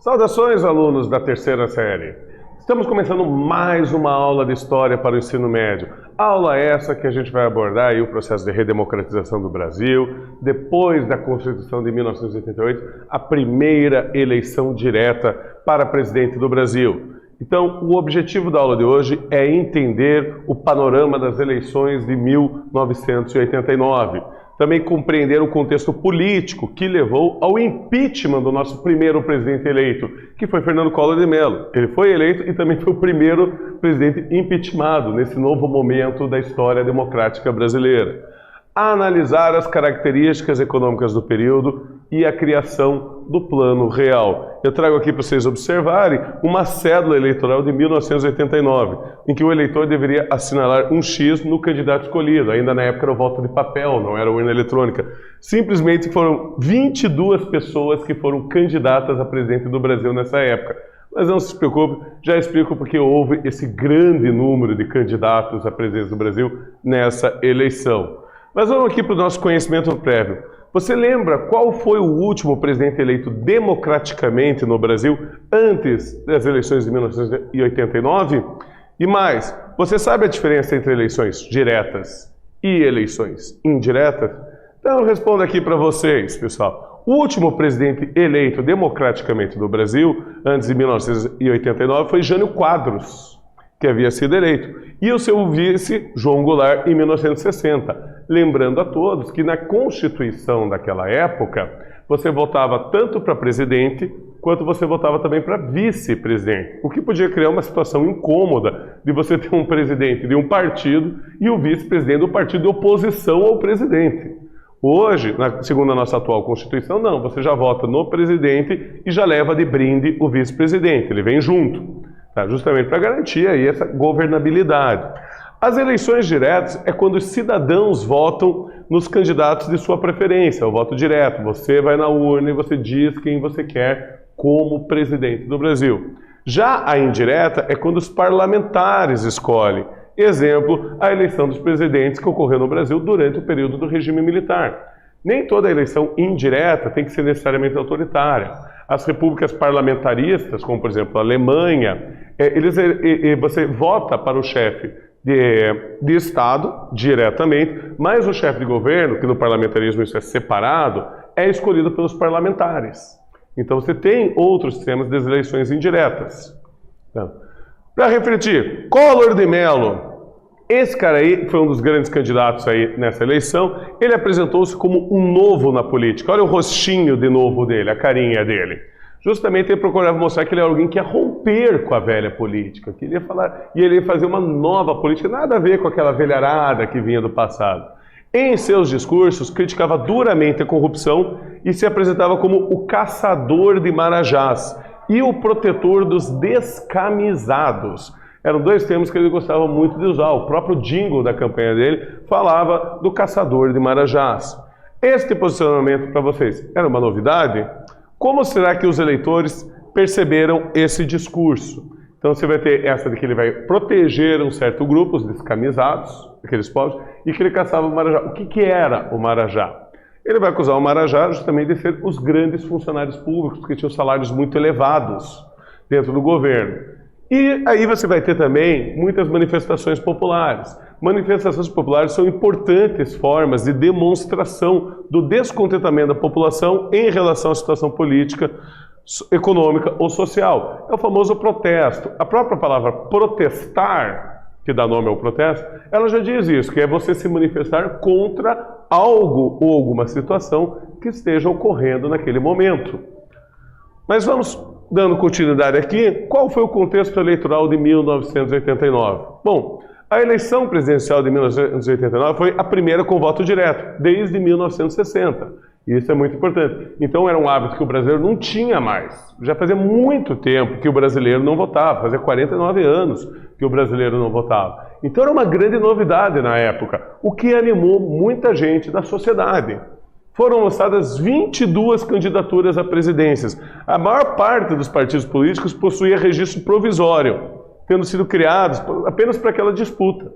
Saudações, alunos da terceira série. Estamos começando mais uma aula de História para o ensino médio. Aula essa que a gente vai abordar aí o processo de redemocratização do Brasil, depois da Constituição de 1988, a primeira eleição direta para presidente do Brasil. Então, o objetivo da aula de hoje é entender o panorama das eleições de 1989. Também compreender o contexto político que levou ao impeachment do nosso primeiro presidente eleito, que foi Fernando Collor de Mello. Ele foi eleito e também foi o primeiro presidente impeachmentado nesse novo momento da história democrática brasileira. Analisar as características econômicas do período e a criação do Plano Real. Eu trago aqui para vocês observarem uma cédula eleitoral de 1989, em que o eleitor deveria assinalar um X no candidato escolhido. Ainda na época era o voto de papel, não era urna eletrônica. Simplesmente foram 22 pessoas que foram candidatas a presidente do Brasil nessa época. Mas não se preocupe, já explico porque houve esse grande número de candidatos à presidência do Brasil nessa eleição. Mas vamos aqui para o nosso conhecimento prévio. Você lembra qual foi o último presidente eleito democraticamente no Brasil antes das eleições de 1989? E mais, você sabe a diferença entre eleições diretas e eleições indiretas? Então eu respondo aqui para vocês, pessoal. O último presidente eleito democraticamente no Brasil antes de 1989 foi Jânio Quadros, que havia sido eleito, e o seu vice, João Goulart, em 1960. Lembrando a todos que na Constituição daquela época, você votava tanto para presidente, quanto você votava também para vice-presidente, o que podia criar uma situação incômoda de você ter um presidente de um partido e o vice-presidente do partido de oposição ao presidente. Hoje, segundo a nossa atual Constituição, não, você já vota no presidente e já leva de brinde o vice-presidente, ele vem junto. Justamente para garantir aí essa governabilidade. As eleições diretas é quando os cidadãos votam nos candidatos de sua preferência, o voto direto. Você vai na urna e você diz quem você quer como presidente do Brasil. Já a indireta é quando os parlamentares escolhem. Exemplo, a eleição dos presidentes que ocorreu no Brasil durante o período do regime militar. Nem toda eleição indireta tem que ser necessariamente autoritária. As repúblicas parlamentaristas, como por exemplo a Alemanha, você vota para o chefe de Estado diretamente, mas o chefe de governo, que no parlamentarismo isso é separado, é escolhido pelos parlamentares. Então você tem outros sistemas de eleições indiretas. Então, para refletir, Collor de Mello. Esse cara aí foi um dos grandes candidatos aí nessa eleição. Ele apresentou-se como um novo na política. Olha o rostinho de novo dele, a carinha dele. Justamente ele procurava mostrar que ele era alguém que ia romper com a velha política, que ele ia falar, e ele ia fazer uma nova política, nada a ver com aquela velharada que vinha do passado. Em seus discursos, criticava duramente a corrupção e se apresentava como o caçador de marajás e o protetor dos descamisados. Eram dois termos que ele gostava muito de usar. O próprio jingle da campanha dele falava do caçador de marajás. Este posicionamento para vocês era uma novidade? Como será que os eleitores perceberam esse discurso? Então você vai ter essa de que ele vai proteger um certo grupo, os descamisados, aqueles povos, e que ele caçava o marajá. O que era o marajá? Ele vai acusar o marajá justamente de ser os grandes funcionários públicos que tinham salários muito elevados dentro do governo. E aí você vai ter também muitas manifestações populares. Manifestações populares são importantes formas de demonstração do descontentamento da população em relação à situação política, econômica ou social. É o famoso protesto. A própria palavra protestar, que dá nome ao protesto, ela já diz isso, que é você se manifestar contra algo ou alguma situação que esteja ocorrendo naquele momento. Mas vamos dando continuidade aqui, qual foi o contexto eleitoral de 1989? Bom, a eleição presidencial de 1989 foi a primeira com voto direto, desde 1960. Isso é muito importante. Então era um hábito que o brasileiro não tinha mais. Já fazia muito tempo que o brasileiro não votava, fazia 49 anos que o brasileiro não votava. Então era uma grande novidade na época, o que animou muita gente da sociedade. Foram lançadas 22 candidaturas a presidências. A maior parte dos partidos políticos possuía registro provisório, tendo sido criados apenas para aquela disputa.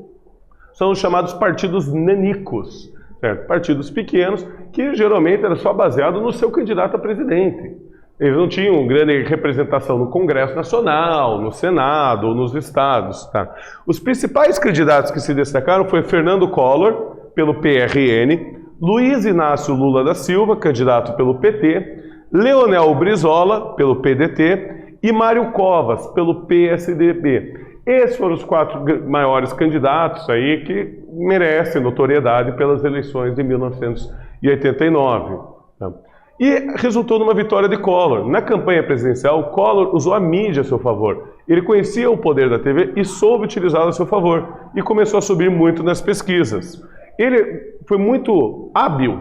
São os chamados partidos nanicos, certo? Partidos pequenos que geralmente era só baseado no seu candidato a presidente. Eles não tinham grande representação no Congresso Nacional, no Senado ou nos estados. Tá? Os principais candidatos que se destacaram foi Fernando Collor, pelo PRN, Luiz Inácio Lula da Silva, candidato pelo PT, Leonel Brizola, pelo PDT, e Mário Covas, pelo PSDB. Esses foram os 4 maiores candidatos aí que merecem notoriedade pelas eleições de 1989. Tá? E resultou numa vitória de Collor. Na campanha presidencial, Collor usou a mídia a seu favor. Ele conhecia o poder da TV e soube utilizá-la a seu favor. E começou a subir muito nas pesquisas. Ele foi muito hábil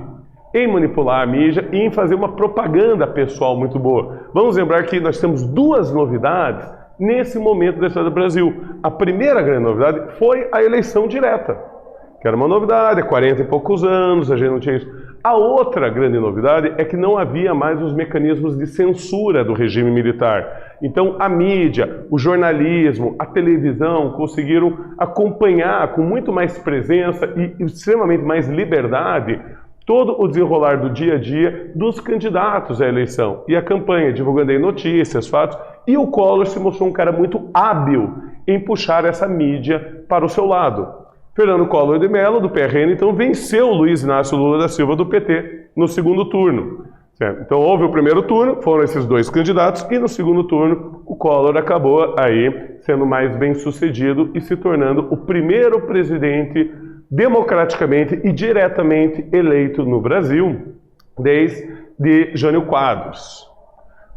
em manipular a mídia e em fazer uma propaganda pessoal muito boa. Vamos lembrar que nós temos 2 novidades nesse momento da história do Brasil. A primeira grande novidade foi a eleição direta, que era uma novidade, há 40 e poucos anos, a gente não tinha isso. A outra grande novidade é que não havia mais os mecanismos de censura do regime militar. Então a mídia, o jornalismo, a televisão conseguiram acompanhar com muito mais presença e extremamente mais liberdade todo o desenrolar do dia a dia dos candidatos à eleição e a campanha, divulgando aí notícias, fatos. E o Collor se mostrou um cara muito hábil em puxar essa mídia para o seu lado. Fernando Collor de Mello, do PRN, então venceu Luiz Inácio Lula da Silva, do PT, no segundo turno. Certo? Então houve o primeiro turno, foram esses 2 candidatos, e no segundo turno o Collor acabou aí sendo mais bem sucedido e se tornando o primeiro presidente democraticamente e diretamente eleito no Brasil desde Jânio Quadros.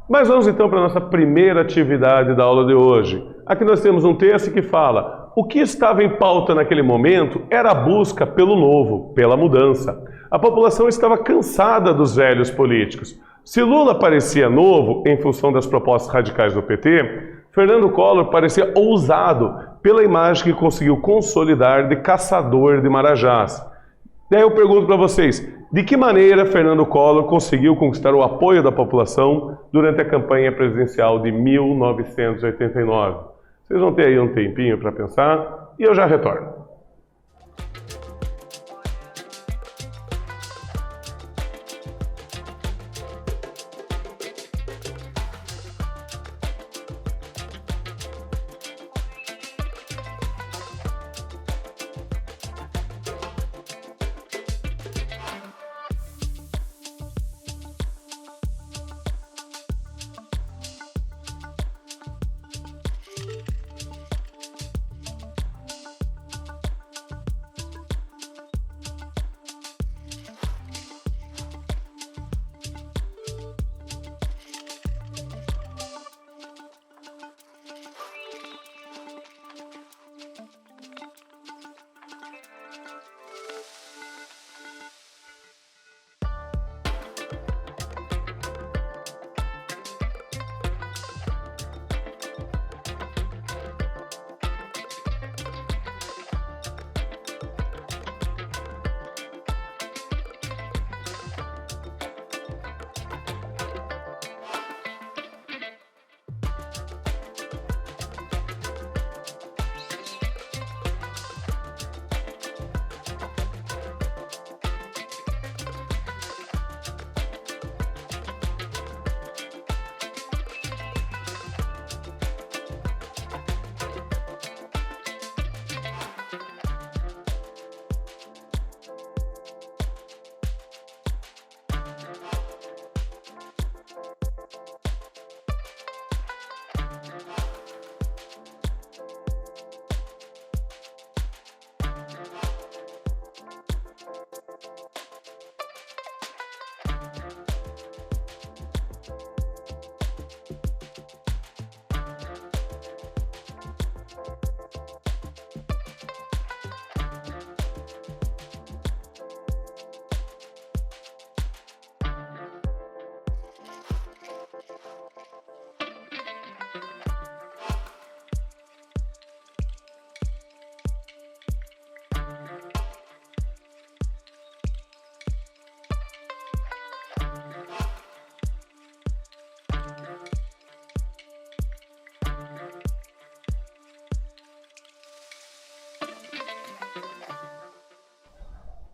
Mas vamos então para a nossa primeira atividade da aula de hoje. Aqui nós temos um texto que fala: o que estava em pauta naquele momento era a busca pelo novo, pela mudança. A população estava cansada dos velhos políticos. Se Lula parecia novo em função das propostas radicais do PT, Fernando Collor parecia ousado pela imagem que conseguiu consolidar de caçador de marajás. Daí eu pergunto para vocês, de que maneira Fernando Collor conseguiu conquistar o apoio da população durante a campanha presidencial de 1989? Vocês vão ter aí um tempinho para pensar e eu já retorno.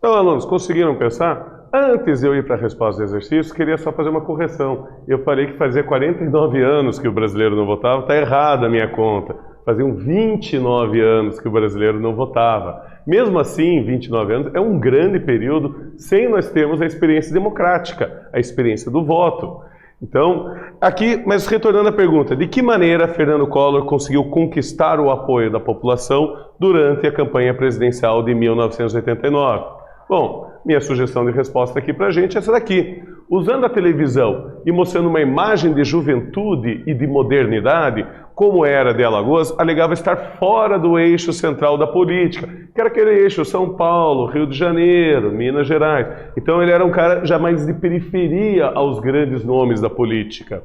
Então, alunos, conseguiram pensar? Antes de eu ir para a resposta do exercício, queria só fazer uma correção. Eu falei que fazia 49 anos que o brasileiro não votava, está errada a minha conta. Faziam 29 anos que o brasileiro não votava. Mesmo assim, 29 anos é um grande período sem nós termos a experiência democrática, a experiência do voto. Então, aqui, mas retornando à pergunta, de que maneira Fernando Collor conseguiu conquistar o apoio da população durante a campanha presidencial de 1989? Bom, minha sugestão de resposta aqui para a gente é essa daqui. Usando a televisão e mostrando uma imagem de juventude e de modernidade, como era de Alagoas, alegava estar fora do eixo central da política, que era aquele eixo São Paulo, Rio de Janeiro, Minas Gerais. Então ele era um cara já mais de periferia aos grandes nomes da política.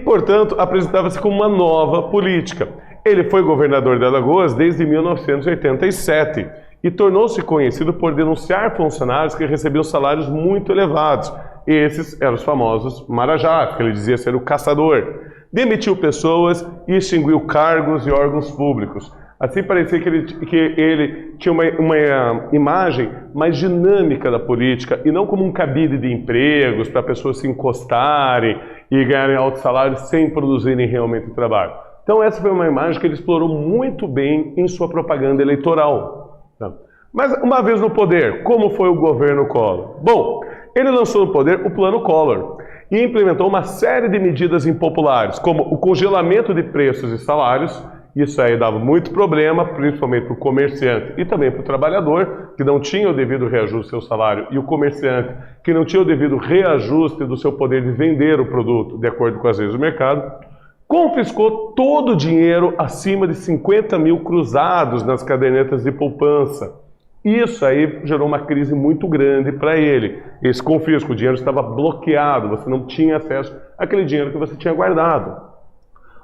Portanto, apresentava-se como uma nova política. Ele foi governador de Alagoas desde 1987 e tornou-se conhecido por denunciar funcionários que recebiam salários muito elevados. Esses eram os famosos marajás, que ele dizia ser o caçador. Demitiu pessoas e extinguiu cargos e órgãos públicos. Assim parecia que ele tinha uma imagem mais dinâmica da política e não como um cabide de empregos para pessoas se encostarem e ganharem altos salários sem produzirem realmente trabalho. Então essa foi uma imagem que ele explorou muito bem em sua propaganda eleitoral. Mas uma vez no poder, como foi o governo Collor? Bom, ele lançou no poder o Plano Collor e implementou uma série de medidas impopulares, como o congelamento de preços e salários. Isso aí dava muito problema, principalmente para o comerciante e também para o trabalhador, que não tinha o devido reajuste do seu salário, e o comerciante, que não tinha o devido reajuste do seu poder de vender o produto, de acordo com as leis do mercado. Confiscou todo o dinheiro acima de 50 mil cruzados nas cadernetas de poupança. Isso aí gerou uma crise muito grande para ele. Esse confisco, o dinheiro estava bloqueado, você não tinha acesso àquele dinheiro que você tinha guardado.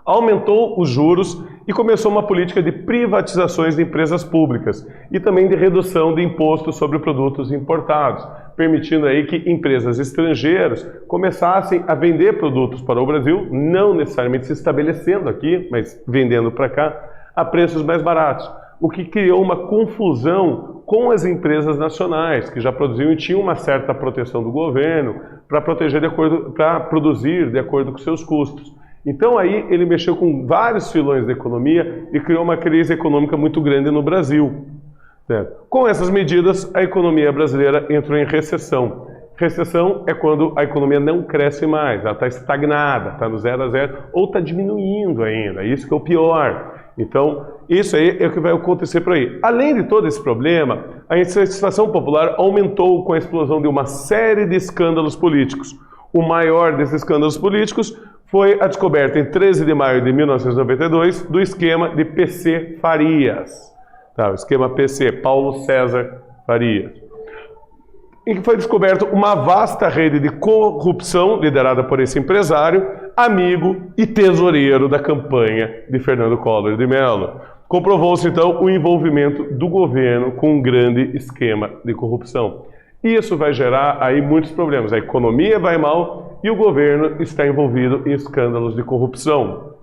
Aumentou os juros e começou uma política de privatizações de empresas públicas e também de redução de impostos sobre produtos importados, permitindo aí que empresas estrangeiras começassem a vender produtos para o Brasil, não necessariamente se estabelecendo aqui, mas vendendo para cá, a preços mais baratos, o que criou uma confusão com as empresas nacionais, que já produziam e tinham uma certa proteção do governo para produzir de acordo com seus custos. Então aí ele mexeu com vários filões da economia e criou uma crise econômica muito grande no Brasil. Com essas medidas, a economia brasileira entrou em recessão. Recessão é quando a economia não cresce mais, ela está estagnada, está no 0 a 0 ou está diminuindo ainda, isso que é o pior. Então, isso aí é o que vai acontecer por aí. Além de todo esse problema, a insatisfação popular aumentou com a explosão de uma série de escândalos políticos. O maior desses escândalos políticos foi a descoberta em 13 de maio de 1992 do esquema de PC Farias. O esquema PC, Paulo César Farias. Em que foi descoberto uma vasta rede de corrupção liderada por esse empresário, amigo e tesoureiro da campanha de Fernando Collor de Mello. Comprovou-se então o envolvimento do governo com um grande esquema de corrupção. Isso vai gerar aí muitos problemas. A economia vai mal e o governo está envolvido em escândalos de corrupção.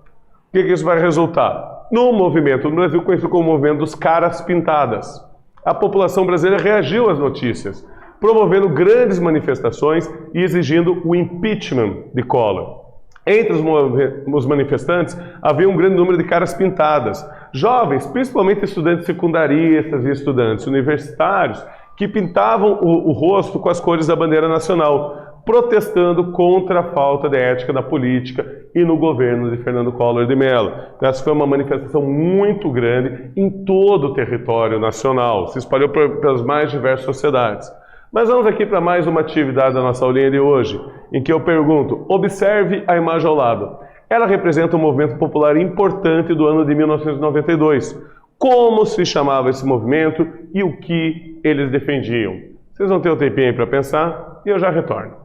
O que isso vai resultar? Num movimento no Brasil conhecido como o movimento dos caras pintadas. A população brasileira reagiu às notícias, promovendo grandes manifestações e exigindo o impeachment de Collor. Entre os manifestantes havia um grande número de caras pintadas, jovens, principalmente estudantes secundaristas e estudantes universitários, que pintavam o rosto com as cores da bandeira nacional, protestando contra a falta de ética na política e no governo de Fernando Collor de Mello. Então, essa foi uma manifestação muito grande em todo o território nacional, se espalhou pelas mais diversas sociedades. Mas vamos aqui para mais uma atividade da nossa aulinha de hoje, em que eu pergunto, observe a imagem ao lado. Ela representa um movimento popular importante do ano de 1992. Como se chamava esse movimento e o que eles defendiam? Vocês vão ter um tempinho aí para pensar e eu já retorno.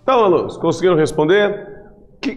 Então, alunos, conseguiram responder?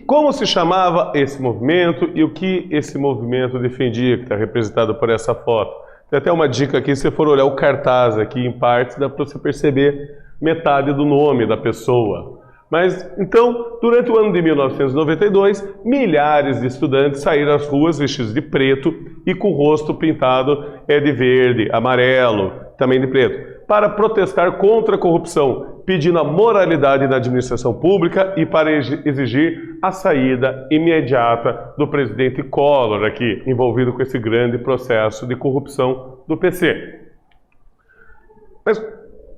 Como se chamava esse movimento e o que esse movimento defendia, que está representado por essa foto? Tem até uma dica aqui, se você for olhar o cartaz aqui em partes, dá para você perceber metade do nome da pessoa. Mas, então, durante o ano de 1992, milhares de estudantes saíram às ruas vestidos de preto e com o rosto pintado de verde, amarelo, também de preto, para protestar contra a corrupção, pedindo a moralidade na administração pública e para exigir a saída imediata do presidente Collor, aqui, envolvido com esse grande processo de corrupção do PC.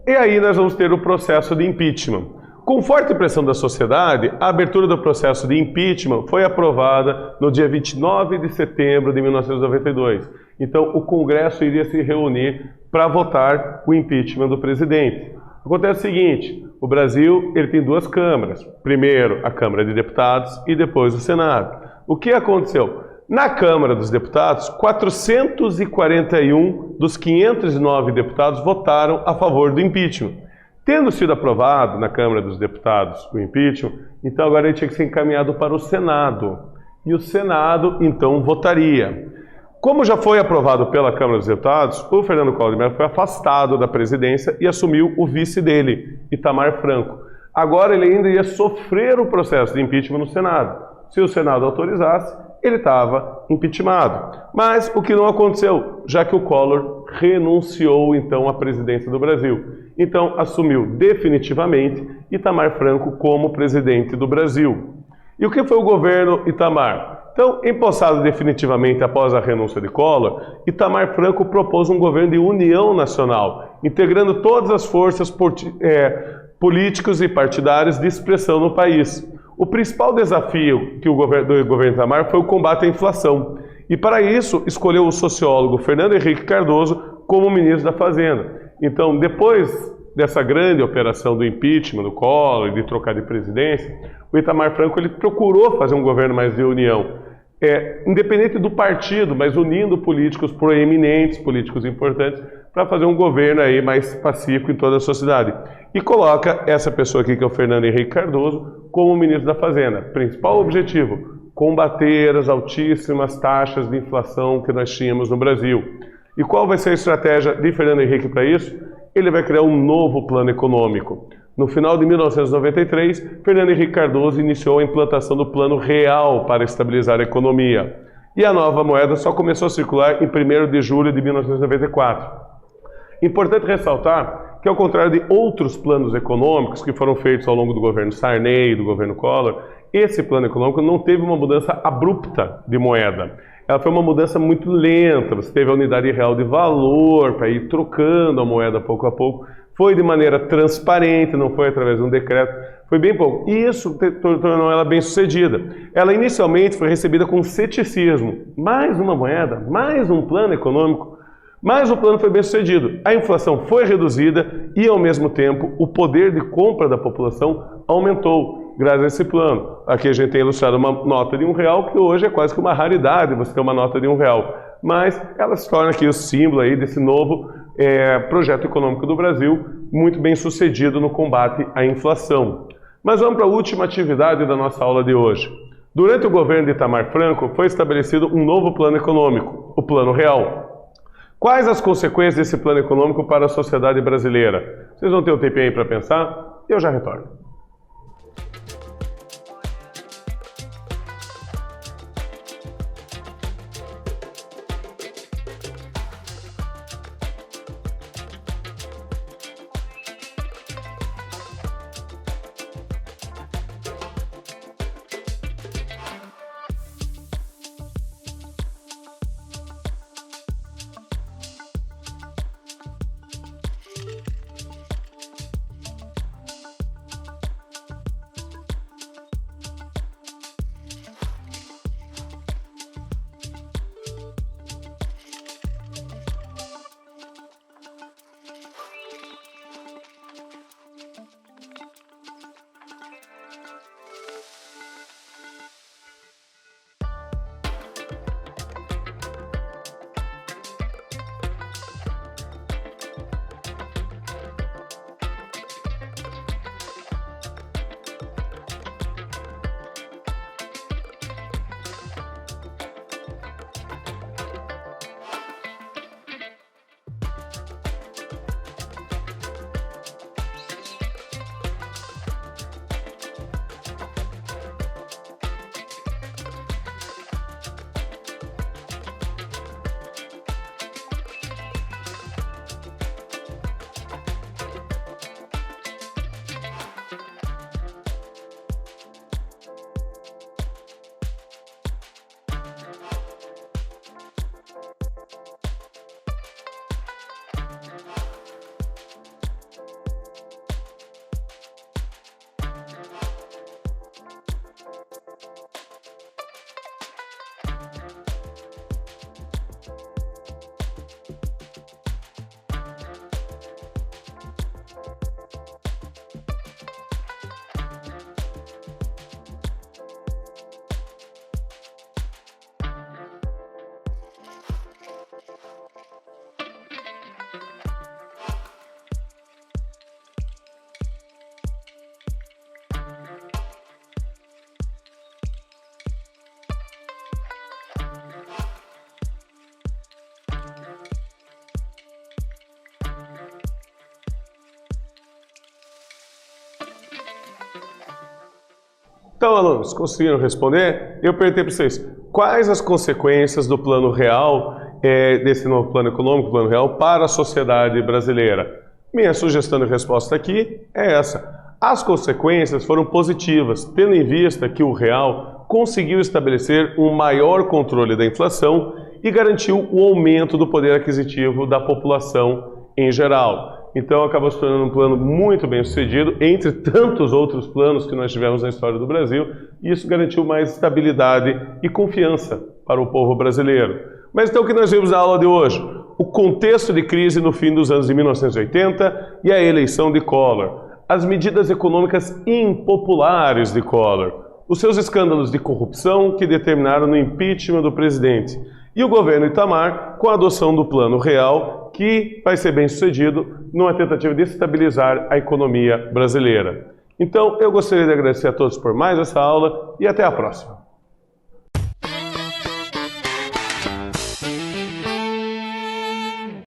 E aí nós vamos ter o processo de impeachment. Com forte pressão da sociedade, a abertura do processo de impeachment foi aprovada no dia 29 de setembro de 1992. Então, o Congresso iria se reunir para votar o impeachment do presidente. Acontece o seguinte, o Brasil ele tem duas câmaras. Primeiro, a Câmara de Deputados e depois o Senado. O que aconteceu? Na Câmara dos Deputados, 441 dos 509 deputados votaram a favor do impeachment. Tendo sido aprovado na Câmara dos Deputados o impeachment, então agora ele tinha que ser encaminhado para o Senado. E o Senado, então, votaria. Como já foi aprovado pela Câmara dos Deputados, o Fernando Collor de Mello foi afastado da presidência e assumiu o vice dele, Itamar Franco. Agora ele ainda ia sofrer o processo de impeachment no Senado. Se o Senado autorizasse, ele estava impeachmentado. Mas o que não aconteceu, já que o Collor renunciou então à presidência do Brasil. Então assumiu definitivamente Itamar Franco como presidente do Brasil. E o que foi o governo Itamar? Então, empossado definitivamente após a renúncia de Collor, Itamar Franco propôs um governo de união nacional, integrando todas as forças políticas e partidárias de expressão no país. O principal desafio do governo Itamar foi o combate à inflação. E para isso, escolheu o sociólogo Fernando Henrique Cardoso como ministro da Fazenda. Então, depois dessa grande operação do impeachment do Collor e de trocar de presidência, o Itamar Franco ele procurou fazer um governo mais de união, independente do partido, mas unindo políticos proeminentes, políticos importantes, para fazer um governo aí mais pacífico em toda a sociedade. E coloca essa pessoa aqui, que é o Fernando Henrique Cardoso, como ministro da Fazenda. Principal objetivo, combater as altíssimas taxas de inflação que nós tínhamos no Brasil. E qual vai ser a estratégia de Fernando Henrique para isso? Ele vai criar um novo plano econômico. No final de 1993, Fernando Henrique Cardoso iniciou a implantação do Plano Real para estabilizar a economia. E a nova moeda só começou a circular em 1º de julho de 1994. Importante ressaltar que, ao contrário de outros planos econômicos que foram feitos ao longo do governo Sarney e do governo Collor, esse plano econômico não teve uma mudança abrupta de moeda. Ela foi uma mudança muito lenta, você teve a unidade real de valor para ir trocando a moeda pouco a pouco. Foi de maneira transparente, não foi através de um decreto, foi bem pouco. E isso tornou ela bem sucedida. Ela inicialmente foi recebida com ceticismo. Mais uma moeda, mais um plano econômico, mas o plano foi bem sucedido. A inflação foi reduzida e, ao mesmo tempo, o poder de compra da população aumentou, graças a esse plano. Aqui a gente tem ilustrado uma nota de R$1, que hoje é quase que uma raridade você ter uma nota de R$1. Mas ela se torna aqui o símbolo aí desse novo projeto econômico do Brasil, muito bem sucedido no combate à inflação. Mas vamos para a última atividade da nossa aula de hoje. Durante o governo de Itamar Franco, foi estabelecido um novo plano econômico, o Plano Real. Quais as consequências desse plano econômico para a sociedade brasileira? Vocês vão ter um tempinho aí para pensar e eu já retorno. Então, alunos, conseguiram responder? Eu perguntei para vocês, quais as consequências do Plano Real, desse novo Plano Econômico, Plano Real, para a sociedade brasileira? Minha sugestão de resposta aqui é essa. As consequências foram positivas, tendo em vista que o real conseguiu estabelecer um maior controle da inflação e garantiu o aumento do poder aquisitivo da população em geral. Então acabou se tornando um plano muito bem sucedido, entre tantos outros planos que nós tivemos na história do Brasil, e isso garantiu mais estabilidade e confiança para o povo brasileiro. Mas então o que nós vimos na aula de hoje? O contexto de crise no fim dos anos de 1980 e a eleição de Collor. As medidas econômicas impopulares de Collor, os seus escândalos de corrupção que determinaram o impeachment do presidente e o governo Itamar com a adoção do Plano Real, que vai ser bem sucedido numa tentativa de estabilizar a economia brasileira. Então, eu gostaria de agradecer a todos por mais essa aula e até a próxima.